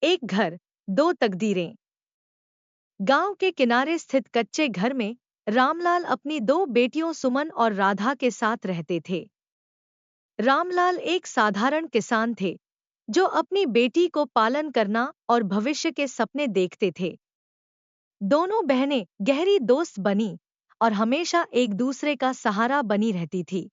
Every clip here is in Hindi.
एक घर, दो तकदीरें। गांव के किनारे स्थित कच्चे घर में रामलाल अपनी दो बेटियों सुमन और राधा के साथ रहते थे। रामलाल एक साधारण किसान थे जो अपनी बेटी को पालन करना और भविष्य के सपने देखते थे। दोनों बहनें गहरी दोस्त बनी और हमेशा एक दूसरे का सहारा बनी रहती थी।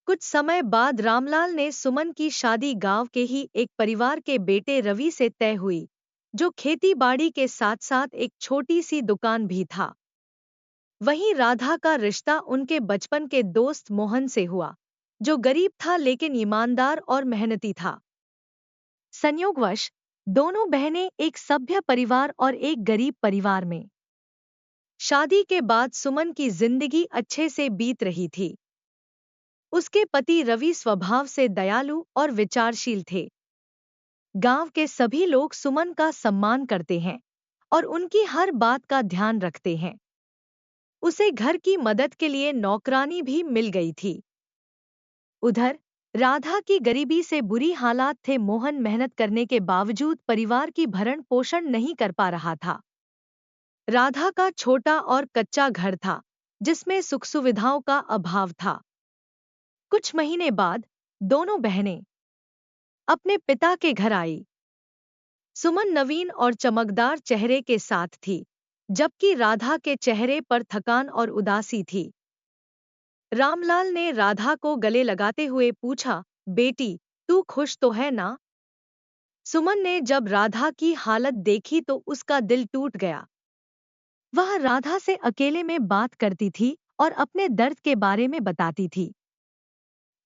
कुछ समय बाद रामलाल ने सुमन की शादी गांव के ही एक परिवार के बेटे रवि से तय हुई, जो खेती बाड़ी के साथ साथ एक छोटी सी दुकान भी था। वहीं राधा का रिश्ता उनके बचपन के दोस्त मोहन से हुआ, जो गरीब था लेकिन ईमानदार और मेहनती था। संयोगवश दोनों बहनें एक सभ्य परिवार और एक गरीब परिवार में। शादी के बाद सुमन की जिंदगी अच्छे से बीत रही थी। उसके पति रवि स्वभाव से दयालु और विचारशील थे। गांव के सभी लोग सुमन का सम्मान करते हैं और उनकी हर बात का ध्यान रखते हैं। उसे घर की मदद के लिए नौकरानी भी मिल गई थी। उधर राधा की गरीबी से बुरी हालात थे। मोहन मेहनत करने के बावजूद परिवार की भरण पोषण नहीं कर पा रहा था। राधा का छोटा और कच्चा घर था, जिसमें सुख सुविधाओं का अभाव था। कुछ महीने बाद दोनों बहनें अपने पिता के घर आई। सुमन नवीन और चमकदार चेहरे के साथ थी, जबकि राधा के चेहरे पर थकान और उदासी थी। रामलाल ने राधा को गले लगाते हुए पूछा, बेटी, तू खुश तो है ना? सुमन ने जब राधा की हालत देखी तो उसका दिल टूट गया। वह राधा से अकेले में बात करती थी और अपने दर्द के बारे में बताती थी।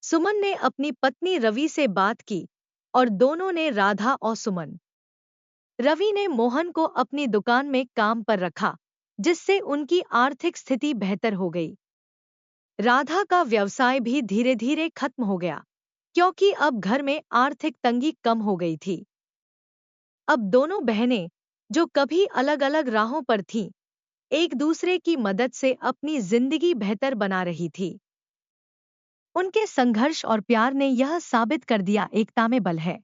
सुमन ने अपनी पत्नी रवि से बात की और दोनों ने राधा और सुमन रवि ने मोहन को अपनी दुकान में काम पर रखा, जिससे उनकी आर्थिक स्थिति बेहतर हो गई। राधा का व्यवसाय भी धीरे धीरे खत्म हो गया, क्योंकि अब घर में आर्थिक तंगी कम हो गई थी। अब दोनों बहनें, जो कभी अलग अलग राहों पर थीं, एक दूसरे की मदद से अपनी जिंदगी बेहतर बना रही थी। उनके संघर्ष और प्यार ने यह साबित कर दिया, एकता में बल है।